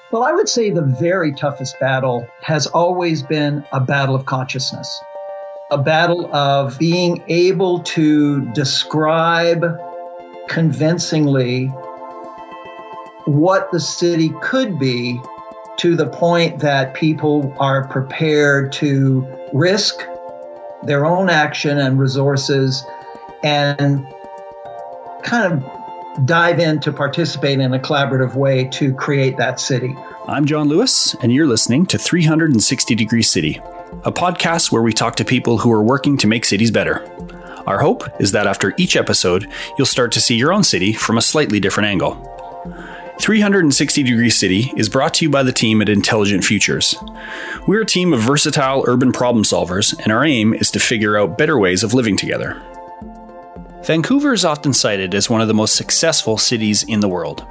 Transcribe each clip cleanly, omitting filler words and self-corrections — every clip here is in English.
Well, I would say the very toughest battle has always been a battle of consciousness, a battle of being able to describe convincingly what the city could be to the point that people are prepared to risk their own action and resources and kind of dive in to participate in a collaborative way to create that city. I'm John Lewis, and you're listening to 360 Degree City, a podcast where we talk to people who are working to make cities better. Our hope is that after each episode, you'll start to see your own city from a slightly different angle. 360 Degree City is brought to you by the team at Intelligent Futures. We're a team of versatile urban problem solvers, and our aim is to figure out better ways of living together. Vancouver is often cited as one of the most successful cities in the world.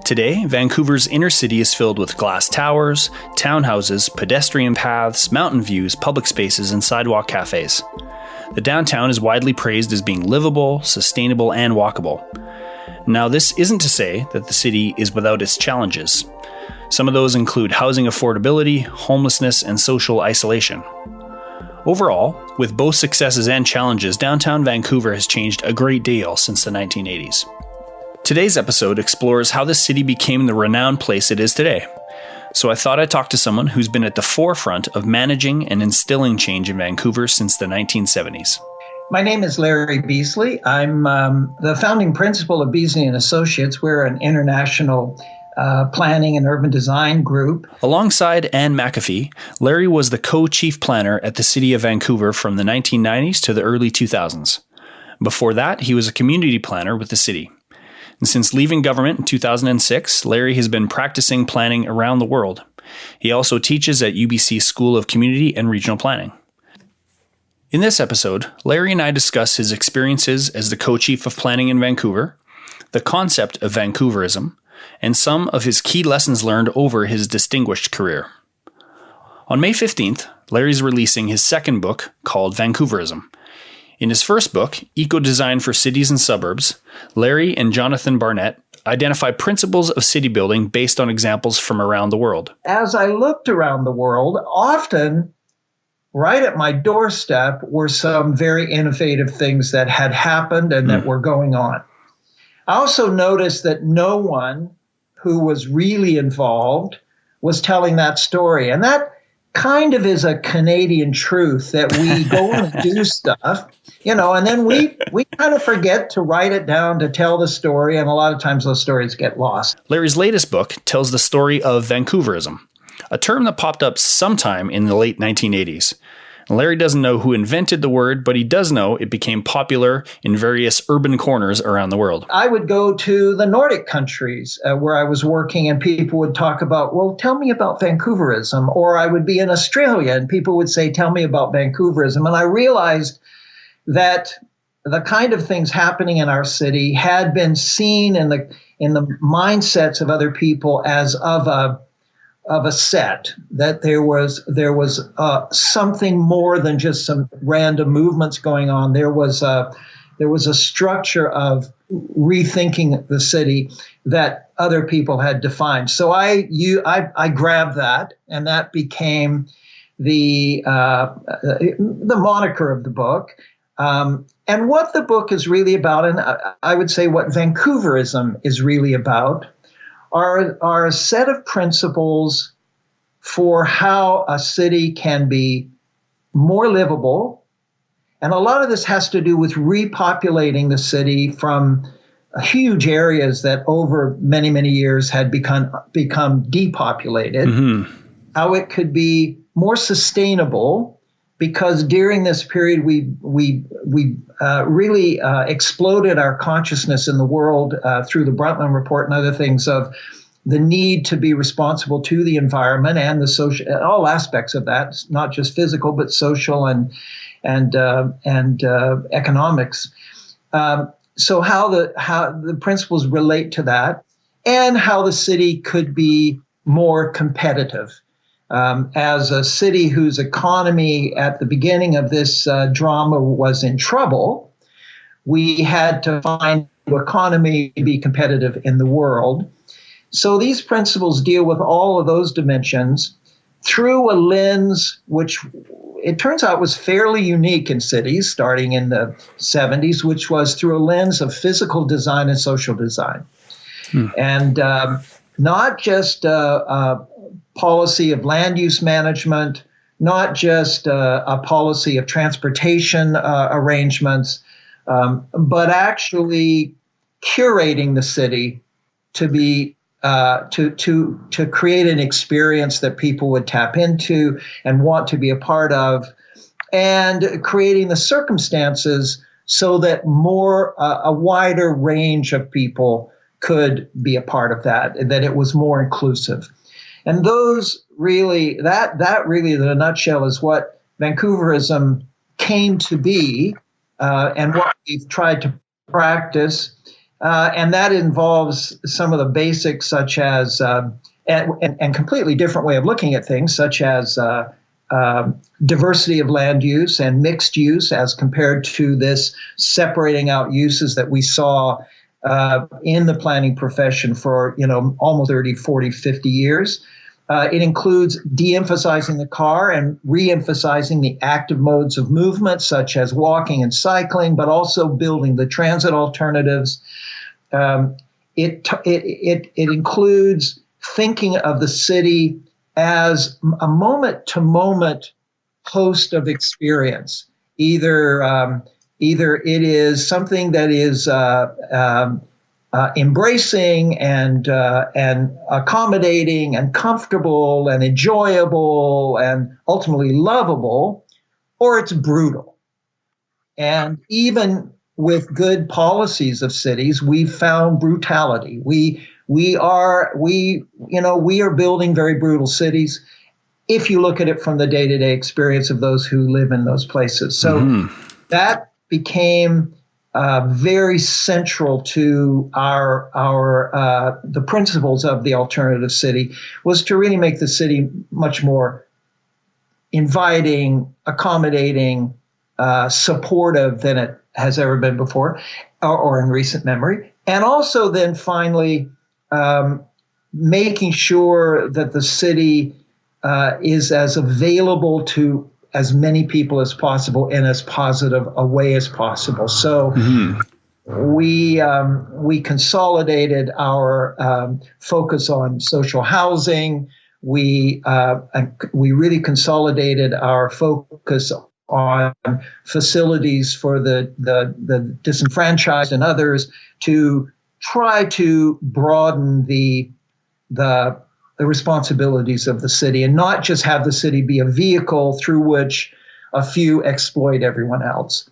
Today, Vancouver's inner city is filled with glass towers, townhouses, pedestrian paths, mountain views, public spaces, and sidewalk cafes. The downtown is widely praised as being livable, sustainable, and walkable. Now, this isn't to say that the city is without its challenges. Some of those include housing affordability, homelessness, and social isolation. Overall, with both successes and challenges, downtown Vancouver has changed a great deal since the 1980s. Today's episode explores how the city became the renowned place it is today. So I thought I'd talk to someone who's been at the forefront of managing and instilling change in Vancouver since the 1970s. My name is Larry Beasley. I'm the founding principal of Beasley and Associates. We're an international planning and urban design group. Alongside Anne McAfee, Larry was the co-chief planner at the City of Vancouver from the 1990s to the early 2000s. Before that, he was a community planner with the city. And since leaving government in 2006, Larry has been practicing planning around the world. He also teaches at UBC's School of Community and Regional Planning. In this episode, Larry and I discuss his experiences as the co-chief of planning in Vancouver, the concept of Vancouverism, and some of his key lessons learned over his distinguished career. On May 15th, Larry's releasing his second book called Vancouverism. In his first book, Eco-Design for Cities and Suburbs, Larry and Jonathan Barnett identify principles of city building based on examples from around the world. As I looked around the world, often right at my doorstep were some very innovative things that had happened and that were going on. I also noticed that no one who was really involved was telling that story. And that kind of is a Canadian truth that we go and do stuff, and then we kind of forget to write it down to tell the story. And a lot of times those stories get lost. Larry's latest book tells the story of Vancouverism, a term that popped up sometime in the late 1980s. Larry doesn't know who invented the word, but he does know it became popular in various urban corners around the world. I would go to the Nordic countries where I was working, and people would talk about, well, tell me about Vancouverism. Or I would be in Australia and people would say, tell me about Vancouverism. And I realized that the kind of things happening in our city had been seen in the mindsets of other people as of a set, that there was something more than just some random movements going on. There was a structure of rethinking the city that other people had defined. So I grabbed that, and that became the moniker of the book. And what the book is really about, and I would say what Vancouverism is really about, are a set of principles for how a city can be more livable. And a lot of this has to do with repopulating the city from huge areas that over many, many years had become depopulated. Mm-hmm. How it could be more sustainable, because during this period we really exploded our consciousness in the world through the Brundtland Report and other things of the need to be responsible to the environment and the social, all aspects of that, not just physical but social and economics. So how the principles relate to that, and how the city could be more competitive. As a city whose economy at the beginning of this drama was in trouble, we had to find the economy to be competitive in the world. So these principles deal with all of those dimensions through a lens which it turns out was fairly unique in cities starting in the 70s, which was through a lens of physical design and social design. And not just a policy of land use management, not just a policy of transportation arrangements, but actually curating the city to be to create an experience that people would tap into and want to be a part of, and creating the circumstances so that a wider range of people could be a part of that it was more inclusive. And those really, that really in a nutshell is what Vancouverism came to be, and what we've tried to practice. And that involves some of the basics, such as, and completely different way of looking at things, such as diversity of land use and mixed use as compared to this separating out uses that we saw in the planning profession for, almost 30, 40, 50 years. It includes de-emphasizing the car and re-emphasizing the active modes of movement, such as walking and cycling, but also building the transit alternatives. It includes thinking of the city as a moment-to-moment host of experience. Either it is something that is embracing and accommodating and comfortable and enjoyable and ultimately lovable, or it's brutal. And even with good policies of cities, we've found brutality. We are building very brutal cities if you look at it from the day-to-day experience of those who live in those places. So that became very central to the principles of the alternative city, was to really make the city much more inviting, accommodating, supportive than it has ever been before or in recent memory. And also then finally making sure that the city is as available to as many people as possible in as positive a way as possible. So we consolidated our focus on social housing. We really consolidated our focus on facilities for the disenfranchised and others to try to broaden the responsibilities of the city and not just have the city be a vehicle through which a few exploit everyone else.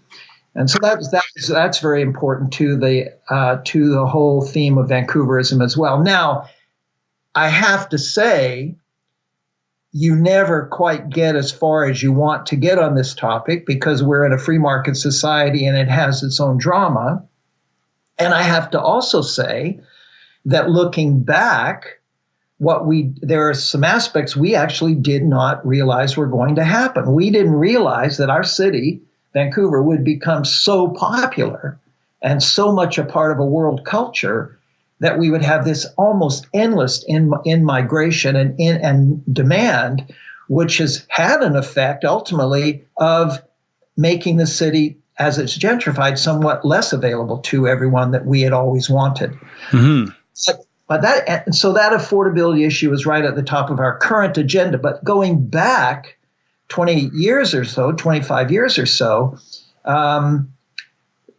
And so that's very important to the whole theme of Vancouverism as well. Now, I have to say, you never quite get as far as you want to get on this topic because we're in a free market society and it has its own drama. And I have to also say that looking back, there are some aspects we actually did not realize were going to happen. We didn't realize that our city, Vancouver, would become so popular and so much a part of a world culture that we would have this almost endless in migration and demand, which has had an effect ultimately of making the city, as it's gentrified, somewhat less available to everyone that we had always wanted. Mm-hmm. But that affordability issue is right at the top of our current agenda. But going back 20 years or so, 25 years or so,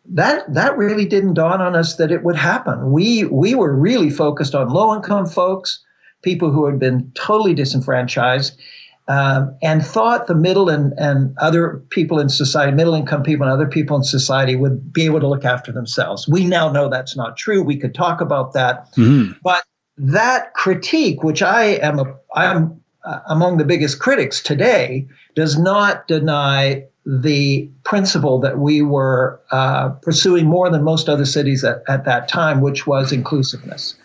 that really didn't dawn on us that it would happen. We were really focused on low-income folks, people who had been totally disenfranchised, and thought the middle and other people in society, middle-income people and other people in society would be able to look after themselves. We now know that's not true. We could talk about that. Mm-hmm. But that critique, which I'm among the biggest critics today, does not deny the principle that we were pursuing more than most other cities at that time, which was inclusiveness.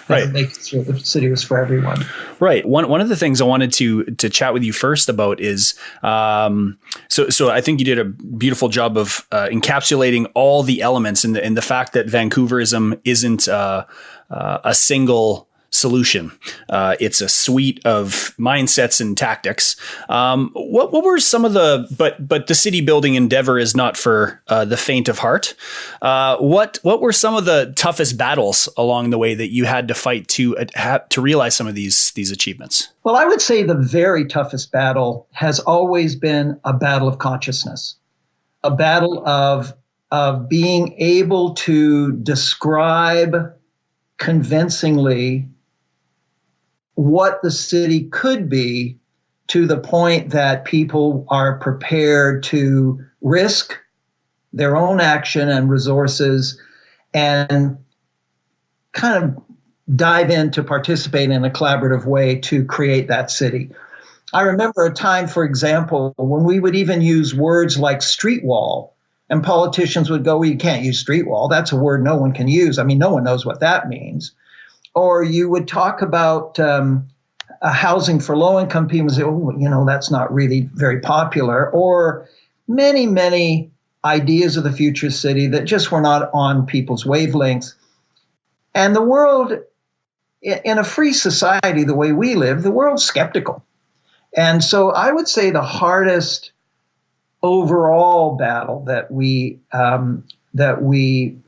Right. Making sure the city was for everyone. Right. One of the things I wanted to chat with you first about is, so I think you did a beautiful job of encapsulating all the elements in the fact that Vancouverism isn't a single solution. It's a suite of mindsets and tactics. What were some of but the city building endeavor is not for the faint of heart. What were some of the toughest battles along the way that you had to fight to realize some of these achievements? Well, I would say the very toughest battle has always been a battle of consciousness, a battle of being able to describe convincingly what the city could be to the point that people are prepared to risk their own action and resources and kind of dive in to participate in a collaborative way to create that city. I remember a time, for example, when we would even use words like street wall, and politicians would go, well, you can't use street wall. That's a word no one can use. I mean, no one knows what that means. Or you would talk about housing for low-income people and say, oh, that's not really very popular. Or many, many ideas of the future city that just were not on people's wavelengths. And the world, in a free society, the way we live, the world's skeptical. And so I would say the hardest overall battle that we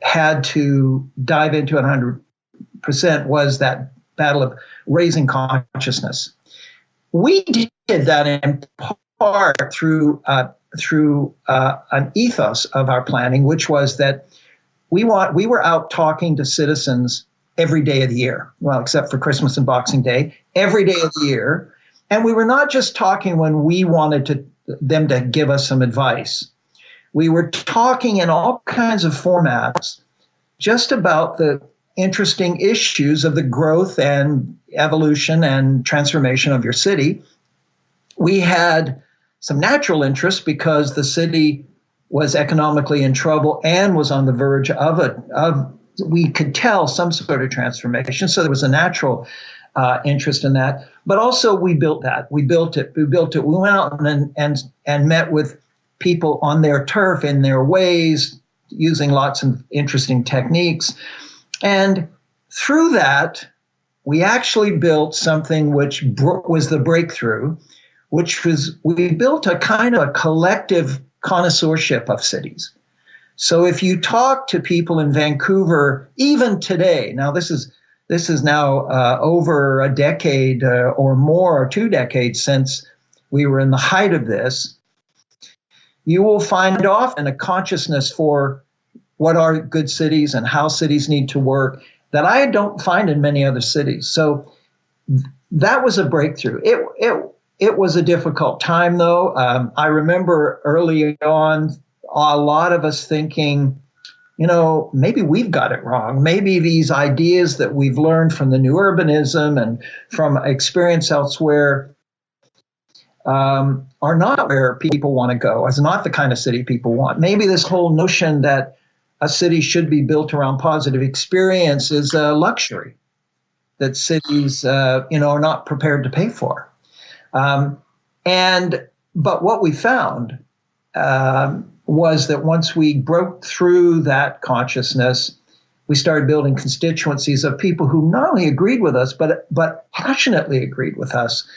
had to dive into 100% was that battle of raising consciousness. We did that in part through an ethos of our planning, which was that we were out talking to citizens every day of the year, well, except for Christmas and Boxing Day, every day of the year. And we were not just talking when we wanted them to give us some advice. We were talking in all kinds of formats just about the interesting issues of the growth and evolution and transformation of your city. We had some natural interest because the city was economically in trouble and was on the verge we could tell, some sort of transformation. So there was a natural interest in that. But also we built that. We built it. We went out and met with people on their turf in their ways, using lots of interesting techniques. And through that, we actually built something which was the breakthrough, which was we built a kind of a collective connoisseurship of cities. So if you talk to people in Vancouver, even today, now this is now over a decade or more, or 2 decades since we were in the height of this, you will find often a consciousness for what are good cities and how cities need to work that I don't find in many other cities. So that was a breakthrough. It was a difficult time, though. I remember early on, a lot of us thinking, maybe we've got it wrong. Maybe these ideas that we've learned from the new urbanism and from experience elsewhere are not where people want to go. It's not the kind of city people want. Maybe this whole notion that a city should be built around positive experience is a luxury that cities, are not prepared to pay for. But what we found was that once we broke through that consciousness, we started building constituencies of people who not only agreed with us, but passionately agreed with us,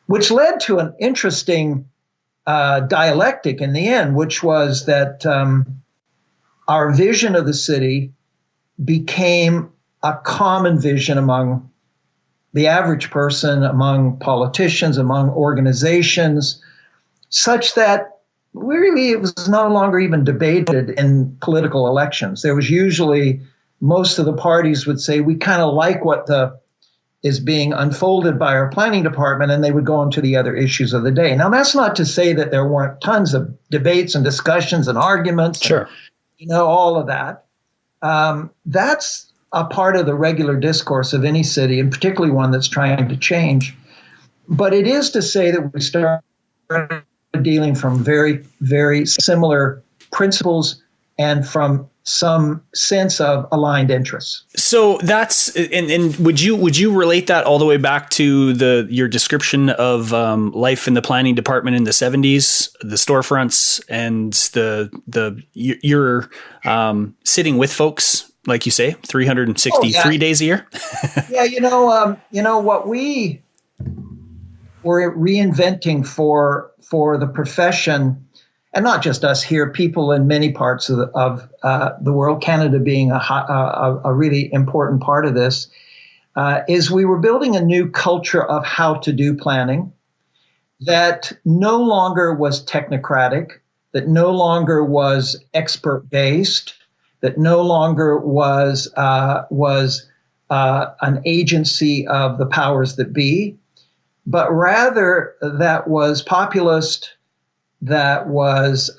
which led to an interesting dialectic in the end, which was that our vision of the city became a common vision among the average person, among politicians, among organizations, such that really it was no longer even debated in political elections. There was usually, most of the parties would say, we kind of like what is being unfolded by our planning department, and they would go on to the other issues of the day. Now, that's not to say that there weren't tons of debates and discussions and arguments. Sure. And, all of that. That's a part of the regular discourse of any city, and particularly one that's trying to change. But it is to say that we start dealing from very, very similar principles and from some sense of aligned interests. So that's and would you relate that all the way back to your description of life in the planning department in the 70s, the storefronts, and you're sitting with folks like you say, Oh 363 yeah, days a year? yeah. What we were reinventing for the profession, and not just us here, people in many parts of the world, Canada being a really important part of this, is we were building a new culture of how to do planning that no longer was technocratic, that no longer was expert based, that no longer was an agency of the powers that be, but rather that was populist, that was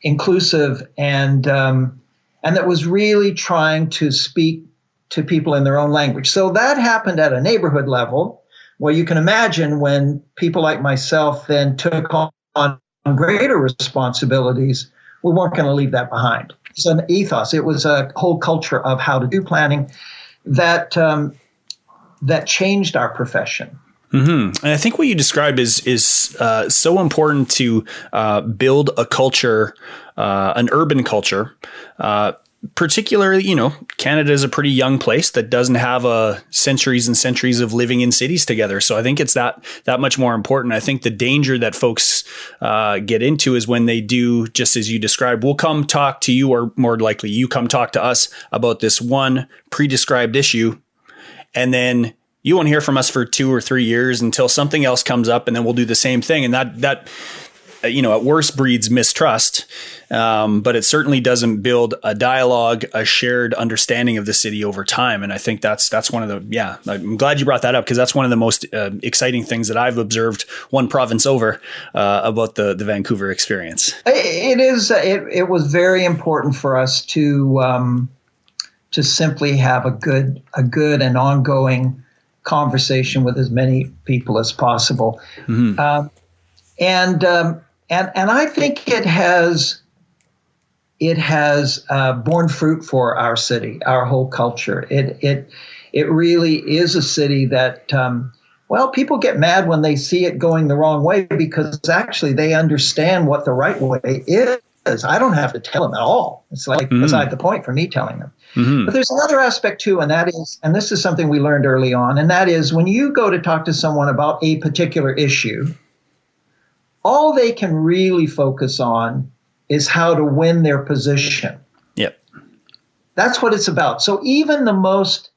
inclusive, and that was really trying to speak to people in their own language. So that happened at a neighborhood level. Well, you can imagine when people like myself then took on greater responsibilities, we weren't going to leave that behind. It's an ethos. It was a whole culture of how to do planning that that changed our profession. Mm-hmm. And I think what you described is so important to build a culture, an urban culture. Particularly, Canada is a pretty young place that doesn't have centuries and centuries of living in cities together. So I think it's that much more important. I think the danger that folks get into is when they do, just as you described, we'll come talk to you, or more likely you come talk to us about this one pre-described issue, and then you won't hear from us for 2 or 3 years until something else comes up, and then we'll do the same thing. And that at worst breeds mistrust, but it certainly doesn't build a dialogue, a shared understanding of the city over time. And I think that's one of I'm glad you brought that up, because that's one of the most exciting things that I've observed one province over about the Vancouver experience. It is. It was very important for us to simply have a good and ongoing conversation with as many people as possible. Mm-hmm. And I think it has borne fruit for our city, our whole culture. It really is a city that, people get mad when they see it going the wrong way, because actually they understand what the right way is. I don't have to tell them at all. It's like beside the point for me telling them. Mm-hmm. But there's another aspect too, and that is, and this is something we learned early on, and that is when you go to talk to someone about a particular issue, all they can really focus on is how to win their position. Yep. That's what it's about. So even the most,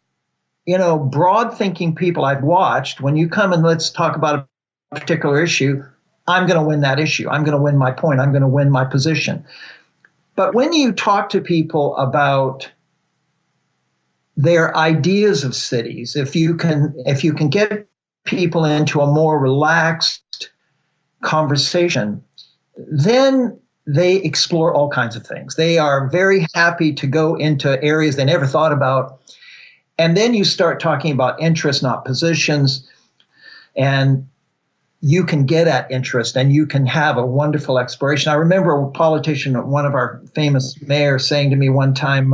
broad thinking people I've watched, when you come and let's talk about a particular issue, I'm going to win that issue. I'm going to win my point. I'm going to win my position. But when you talk to people about their ideas of cities, if you can get people into a more relaxed conversation, then they explore all kinds of things. They are very happy to go into areas they never thought about. And then you start talking about interests, not positions, and you can get at interest and you can have a wonderful exploration. I remember a politician, one of our famous mayors, saying to me one time,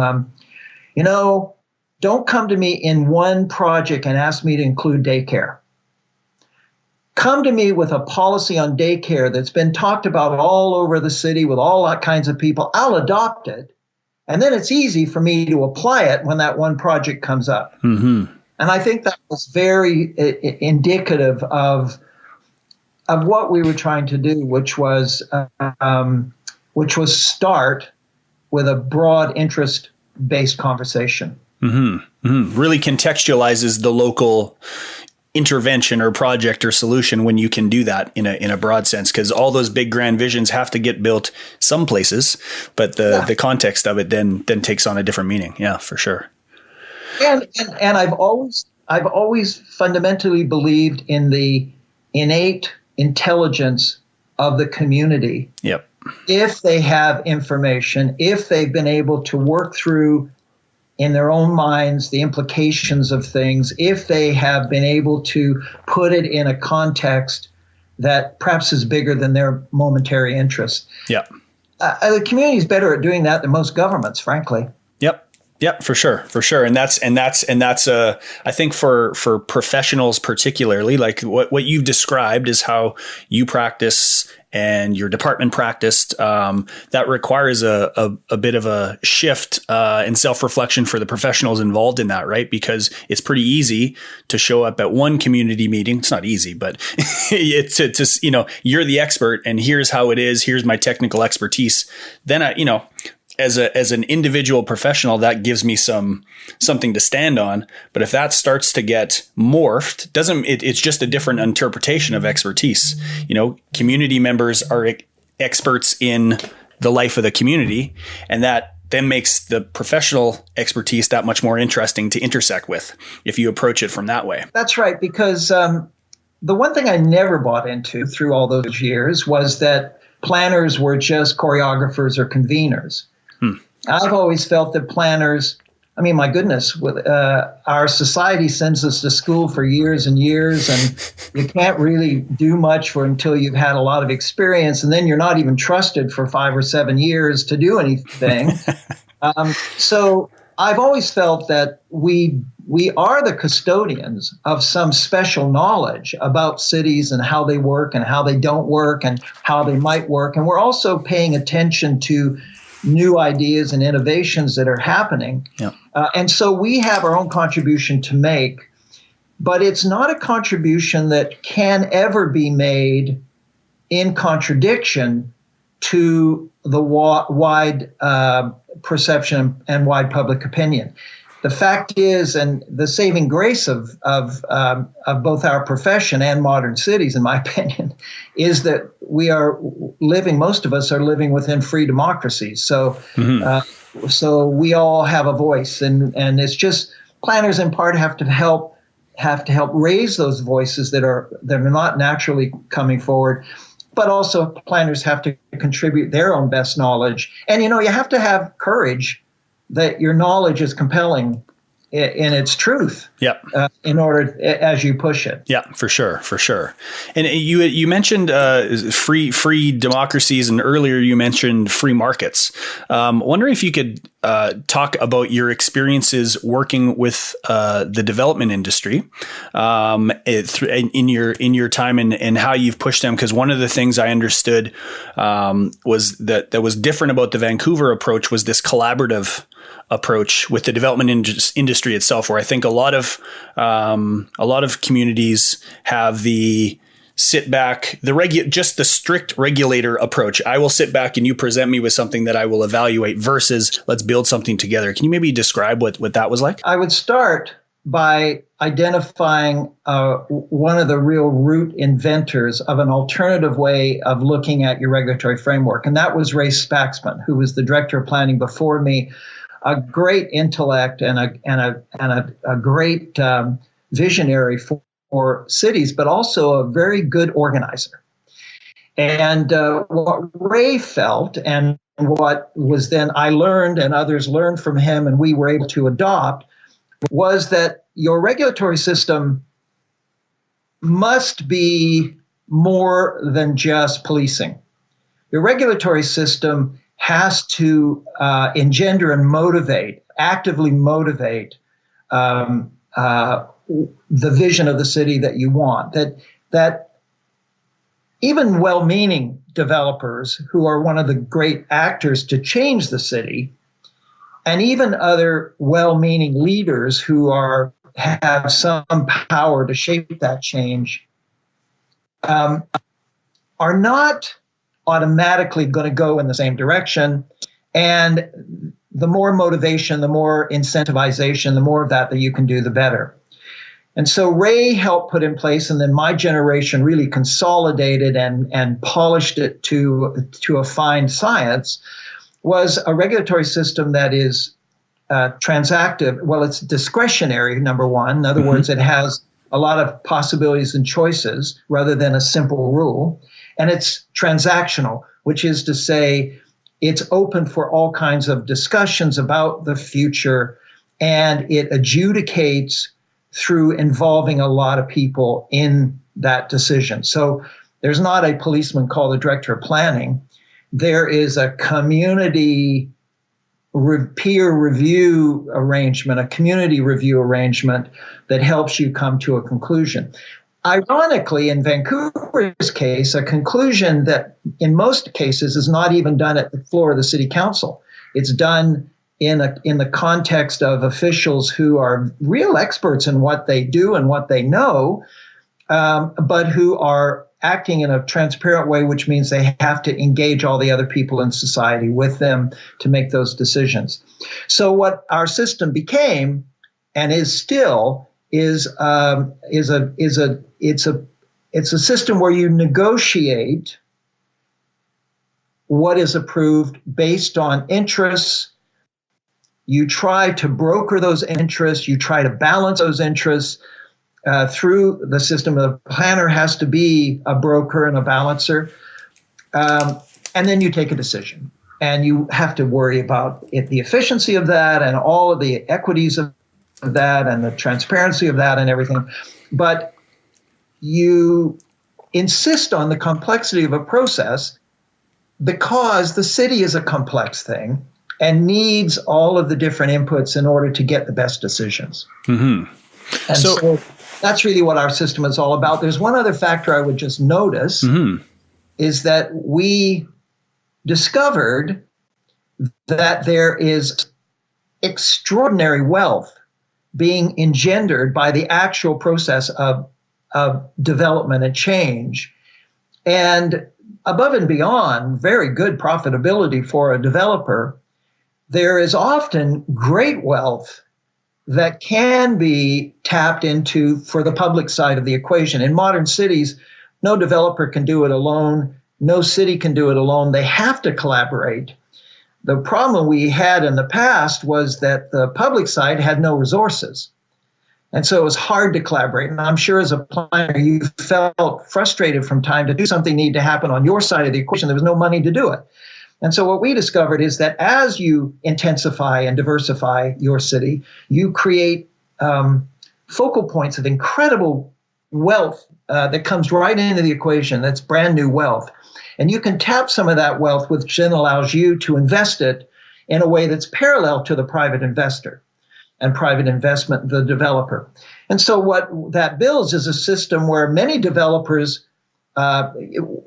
don't come to me in one project and ask me to include daycare. Come to me with a policy on daycare that's been talked about all over the city with all kinds of people. I'll adopt it. And then it's easy for me to apply it when that one project comes up. Mm-hmm. And I think that was very indicative of what we were trying to do, which was start with a broad interest-based conversation. Mm-hmm. Mm-hmm. Really contextualizes the local intervention or project or solution when you can do that in a broad sense, because all those big grand visions have to get built some places, but the context of it then takes on a different meaning. Yeah, for sure. And I've always fundamentally believed in the innate intelligence of the community. Yep. If they have information, if they've been able to work through in their own minds the implications of things, if they have been able to put it in a context that perhaps is bigger than their momentary interest. Yeah. The community is better at doing that than most governments, frankly. Yep, for sure. And that's I think for professionals particularly, like what you've described is how you practice and your department practiced, that requires a bit of a shift and self-reflection for the professionals involved in that, right? Because it's pretty easy to show up at one community meeting. It's not easy, but it's you're the expert and here's how it is. Here's my technical expertise. Then as an individual professional, that gives me something to stand on. But if that starts to get morphed, it's just a different interpretation of expertise. Community members are experts in the life of the community, and that then makes the professional expertise that much more interesting to intersect with if you approach it from that way. That's right, because the one thing I never bought into through all those years was that planners were just choreographers or conveners. I've always felt that planners, my goodness, our society sends us to school for years and years, and you can't really do much until you've had a lot of experience, and then you're not even trusted for 5 or 7 years to do anything. So I've always felt that we are the custodians of some special knowledge about cities and how they work and how they don't work and how they might work, and we're also paying attention to new ideas and innovations that are happening. Yeah. And so we have our own contribution to make, but it's not a contribution that can ever be made in contradiction to the wide perception and wide public opinion. The fact is, and the saving grace of both our profession and modern cities, in my opinion, is that most of us are living within free democracies. So, so we all have a voice, and it's just planners in part have to help raise those voices that are not naturally coming forward. But also planners have to contribute their own best knowledge, and you have to have courage that your knowledge is compelling in its truth. Yep. In order as you push it. Yeah, for sure. And you mentioned free democracies, and earlier you mentioned free markets. Wondering if you could talk about your experiences working with the development industry in your time and how you've pushed them. Because one of the things I understood was that was different about the Vancouver approach was this collaborative approach with the development industry itself, where I think a lot of communities have the sit back, just the strict regulator approach. I will sit back and you present me with something that I will evaluate versus let's build something together. Can you maybe describe what that was like? I would start by identifying one of the real root inventors of an alternative way of looking at your regulatory framework. And that was Ray Spaxman, who was the director of planning before me. A great intellect and a great visionary for cities, but also a very good organizer. And what Ray felt, and what was then I learned and others learned from him, and we were able to adopt, was that your regulatory system must be more than just policing. Your regulatory system has to engender and actively motivate the vision of the city that you want. That even well-meaning developers who are one of the great actors to change the city, and even other well-meaning leaders who have some power to shape that change, are not automatically going to go in the same direction. And the more motivation, the more incentivization, the more of that you can do, the better. And so Ray helped put in place, and then my generation really consolidated and polished it to a fine science, was a regulatory system that is transactive. Well, it's discretionary, number one. In other words, it has a lot of possibilities and choices rather than a simple rule. And it's transactional, which is to say it's open for all kinds of discussions about the future, and it adjudicates through involving a lot of people in that decision. So there's not a policeman called the director of planning. There is a community peer review arrangement, a community review arrangement that helps you come to a conclusion. Ironically, in Vancouver's case, a conclusion that in most cases is not even done at the floor of the city council. It's done in the context of officials who are real experts in what they do and what they know, but who are acting in a transparent way, which means they have to engage all the other people in society with them to make those decisions. So what our system became, and is still, is a system where you negotiate what is approved based on interests. You try to broker those interests. You try to balance those interests through the system. The planner has to be a broker and a balancer. And then you take a decision. And you have to worry about the efficiency of that and all of the equities of that and the transparency of that and everything. But you insist on the complexity of a process because the city is a complex thing and needs all of the different inputs in order to get the best decisions. Mm-hmm. And so that's really what our system is all about. There's one other factor I would just notice, is that we discovered that there is extraordinary wealth being engendered by the actual process of development and change. And above and beyond very good profitability for a developer, there is often great wealth that can be tapped into for the public side of the equation. In modern cities, no developer can do it alone. No city can do it alone. They have to collaborate. The problem we had in the past was that the public side had no resources. And so it was hard to collaborate. And I'm sure as a planner, you felt frustrated from time to do something need to happen on your side of the equation. There was no money to do it. And so what we discovered is that as you intensify and diversify your city, you create focal points of incredible wealth that comes right into the equation. That's brand new wealth. And you can tap some of that wealth, which then allows you to invest it in a way that's parallel to the private investor and private investment, the developer. And so what that builds is a system where many developers,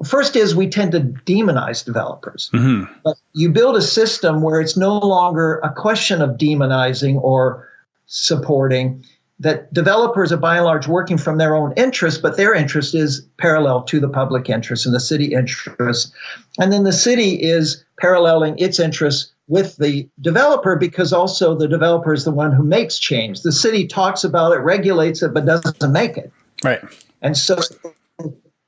first is we tend to demonize developers. Mm-hmm. But you build a system where it's no longer a question of demonizing or supporting, that developers are by and large working from their own interest, but their interest is parallel to the public interest and the city interest. And then the city is paralleling its interests with the developer because also the developer is the one who makes change. The city talks about it, regulates it, but doesn't make it. Right. And so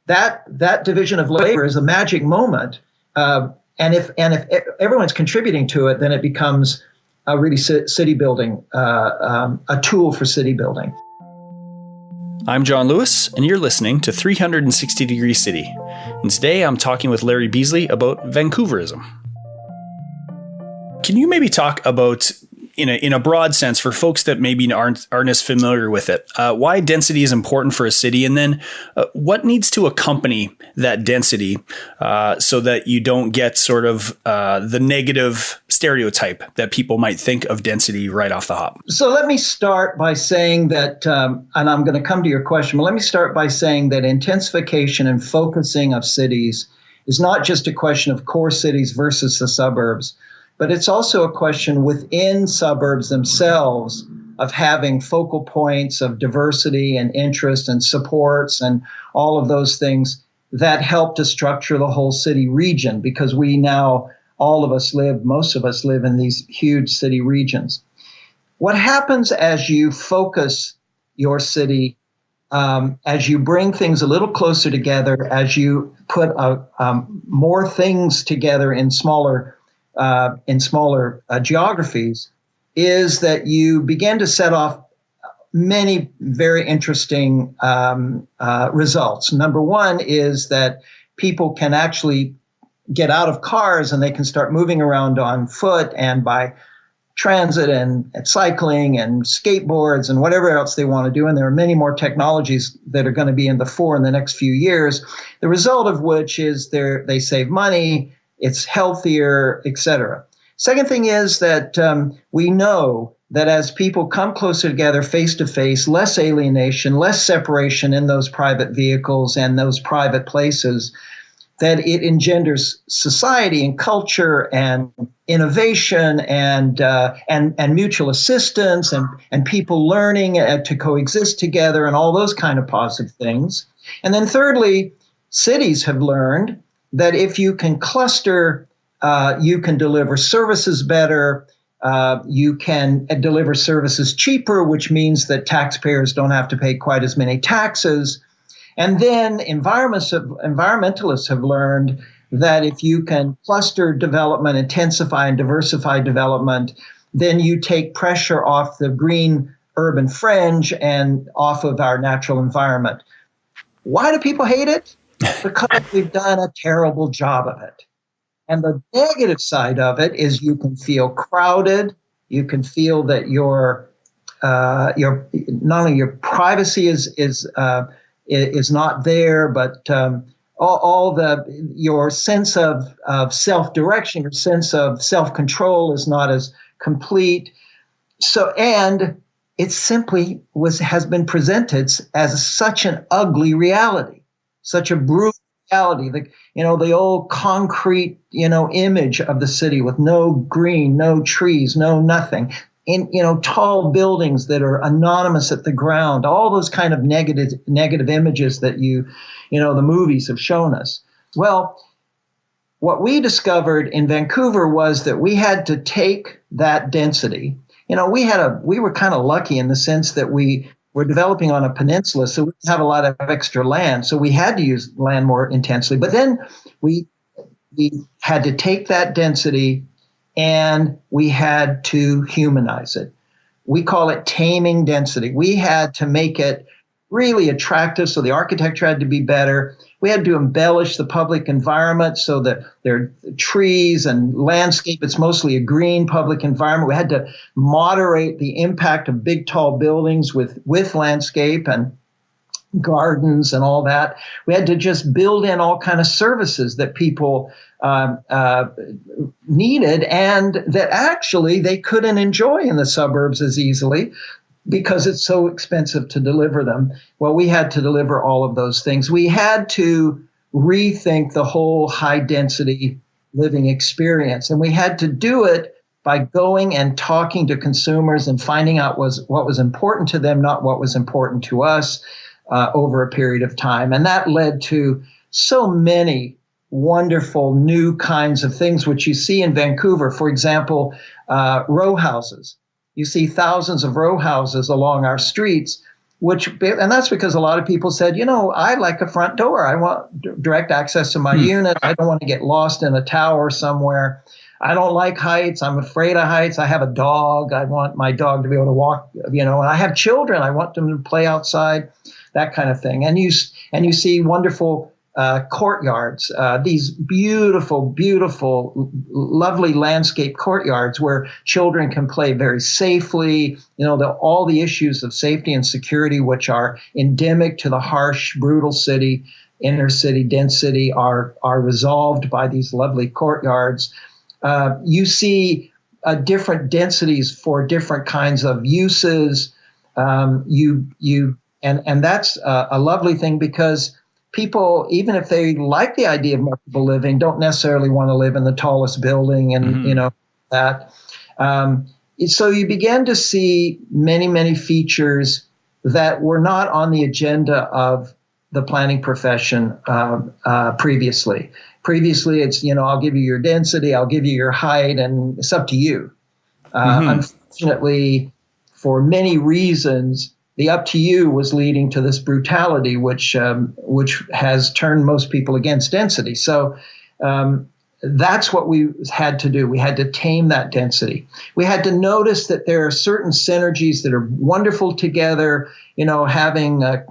that division of labor is a magic moment. And if everyone's contributing to it, then it becomes a really city building, a tool for city building. I'm John Lewis, and you're listening to 360 Degree City. And today I'm talking with Larry Beasley about Vancouverism. Can you maybe talk about, in a broad sense, for folks that maybe aren't as familiar with it, why density is important for a city, and then what needs to accompany that density so that you don't get sort of the negative stereotype that people might think of density right off the hop? So let me start by saying that, and I'm going to come to your question, but let me start by saying that intensification and focusing of cities is not just a question of core cities versus the suburbs, but it's also a question within suburbs themselves of having focal points of diversity and interest and supports and all of those things that help to structure the whole city region, because we now, most of us live in these huge city regions. What happens as you focus your city, as you bring things a little closer together, as you put more things together in smaller geographies, is that you begin to set off many very interesting results. Number one is that people can actually get out of cars and they can start moving around on foot and by transit and cycling and skateboards and whatever else they want to do. And there are many more technologies that are going to be in the fore in the next few years, the result of which is they save money, it's healthier, etc. Second thing is that we know that as people come closer together face to face, less alienation, less separation in those private vehicles and those private places, that it engenders society and culture and innovation and mutual assistance and people learning to coexist together and all those kind of positive things. And then thirdly, cities have learned that if you can cluster, you can deliver services better. You can deliver services cheaper, which means that taxpayers don't have to pay quite as many taxes. And then environmentalists have learned that if you can cluster development, intensify and diversify development, then you take pressure off the green urban fringe and off of our natural environment. Why do people hate it? Because we've done a terrible job of it. And the negative side of it is you can feel crowded. You can feel that your not only your privacy is not there, but your sense of self-direction, your sense of self-control is not as complete. So, and it simply has been presented as such an ugly reality, such a brutal reality. The old concrete, image of the city with no green, no trees, no nothing. In tall buildings that are anonymous at the ground, all those kind of negative images that the movies have shown us. Well, what we discovered in Vancouver was that we had to take that density. We were kind of lucky in the sense that we were developing on a peninsula, so we didn't have a lot of extra land, so we had to use land more intensely. But then we had to take that density and we had to humanize it. We call it taming density. We had to make it really attractive, so the architecture had to be better. We had to embellish the public environment so that there are trees and landscape. It's mostly a green public environment. We had to moderate the impact of big, tall buildings with landscape and gardens and all that. We had to just build in all kind of services that people needed and that actually they couldn't enjoy in the suburbs as easily because it's so expensive to deliver them. Well, we had to deliver all of those things. We had to rethink the whole high density living experience, and we had to do it by going and talking to consumers and finding out what was important to them, not what was important to us. Over a period of time. And that led to so many wonderful new kinds of things, which you see in Vancouver. For example, row houses. You see thousands of row houses along our streets, and that's because a lot of people said, I like a front door. I want direct access to my unit. I don't want to get lost in a tower somewhere. I don't like heights. I'm afraid of heights. I have a dog. I want my dog to be able to walk, and I have children. I want them to play outside. That kind of thing. And you see wonderful courtyards, these beautiful, beautiful, lovely landscape courtyards where children can play very safely. All the issues of safety and security, which are endemic to the harsh, brutal city, inner city, dense city, are resolved by these lovely courtyards. You see different densities for different kinds of uses. And that's a lovely thing because people, even if they like the idea of multiple living, don't necessarily want to live in the tallest building and, that. So you began to see many, many features that were not on the agenda of the planning profession previously. Previously, it's, I'll give you your density, I'll give you your height, and it's up to you. Unfortunately, for many reasons, the up to you was leading to this brutality, which has turned most people against density. So that's what we had to do. We had to tame that density. We had to notice that there are certain synergies that are wonderful together, having a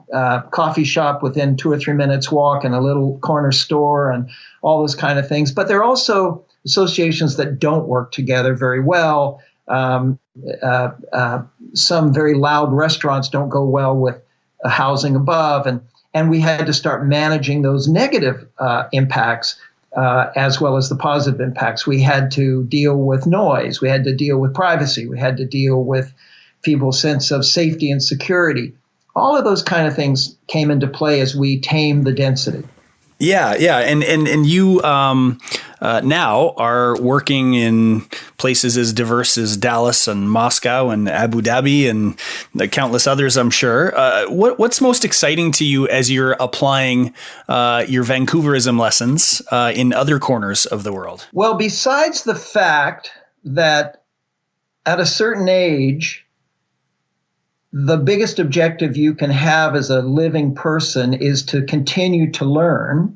coffee shop within 2 or 3 minutes walk and a little corner store and all those kind of things. But there are also associations that don't work together very well. Some very loud restaurants don't go well with housing above, and we had to start managing those negative impacts as well as the positive impacts. We had to deal with noise. We had to deal with privacy. We had to deal with people's sense of safety and security. All of those kind of things came into play as we tamed the density. Yeah, and you now are working in places as diverse as Dallas and Moscow and Abu Dhabi and the countless others, I'm sure. What's most exciting to you as you're applying your Vancouverism lessons in other corners of the world? Well, besides the fact that at a certain age, the biggest objective you can have as a living person is to continue to learn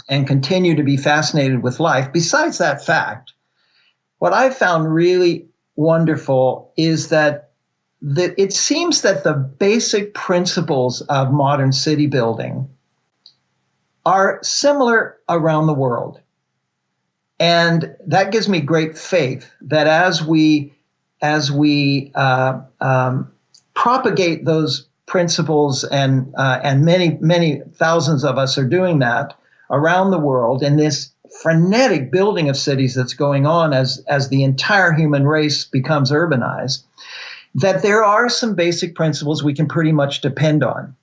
and continue to be fascinated with life. Besides that fact, what I found really wonderful is that it seems that the basic principles of modern city building are similar around the world. And that gives me great faith that as we propagate those principles, and many thousands of us are doing that around the world in this frenetic building of cities that's going on as the entire human race becomes urbanized, that there are some basic principles we can pretty much depend on.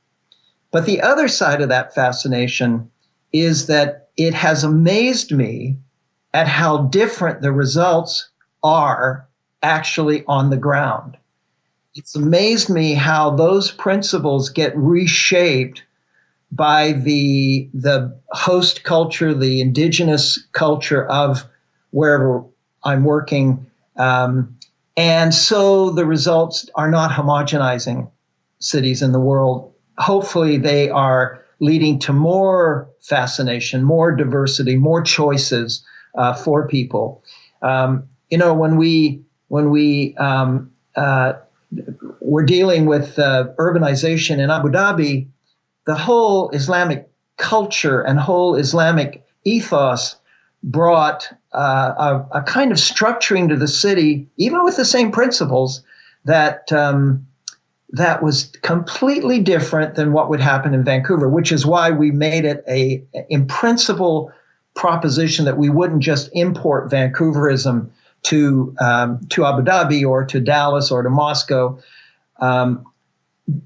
But the other side of that fascination is that it has amazed me at how different the results are actually on the ground. It's amazed me how those principles get reshaped by the host culture, the indigenous culture of wherever I'm working. And so the results are not homogenizing cities in the world. Hopefully they are leading to more fascination, more diversity, more choices for people. When we we're dealing with urbanization in Abu Dhabi, the whole Islamic culture and whole Islamic ethos brought a kind of structuring to the city, even with the same principles, that was completely different than what would happen in Vancouver, which is why we made it in principle proposition that we wouldn't just import Vancouverism to Abu Dhabi or to Dallas or to Moscow.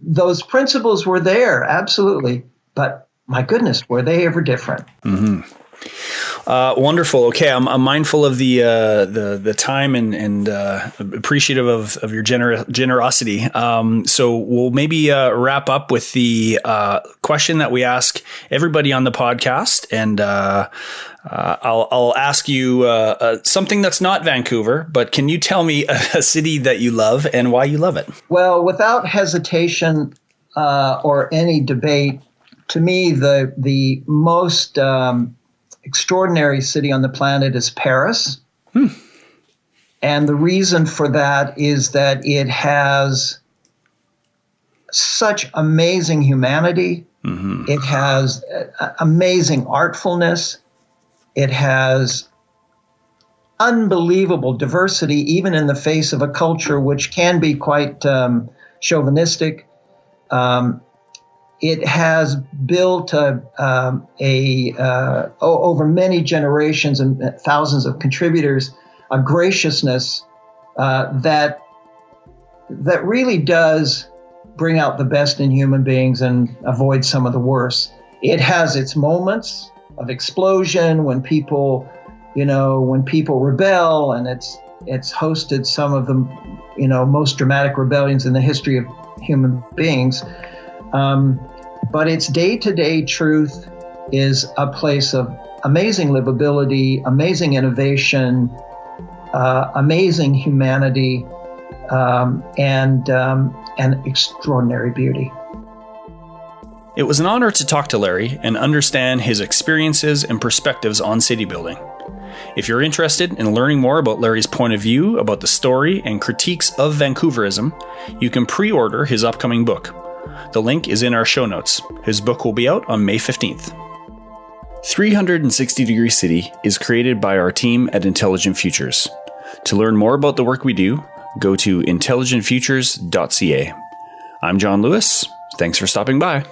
Those principles were there, absolutely. But my goodness, were they ever different? Mm-hmm. Wonderful. Okay, I'm mindful of the time and appreciative of your generosity. So we'll maybe wrap up with the question that we ask everybody on the podcast, and I'll ask you something that's not Vancouver, but can you tell me a city that you love and why you love it? Well, without hesitation or any debate, to me the most extraordinary city on the planet is Paris. And the reason for that is that it has such amazing humanity. Mm-hmm. It has amazing artfulness. It has unbelievable diversity, even in the face of a culture which can be quite chauvinistic. It has built over many generations and thousands of contributors, a graciousness that really does bring out the best in human beings and avoid some of the worst. It has its moments of explosion when people rebel, and it's hosted some of the most dramatic rebellions in the history of human beings. But its day-to-day truth is a place of amazing livability, amazing innovation, amazing humanity, and extraordinary beauty. It was an honor to talk to Larry and understand his experiences and perspectives on city building. If you're interested in learning more about Larry's point of view about the story and critiques of Vancouverism, you can pre-order his upcoming book. The link is in our show notes. His book will be out on May 15th. 360 Degree City is created by our team at Intelligent Futures. To learn more about the work we do, go to intelligentfutures.ca. I'm John Lewis. Thanks for stopping by.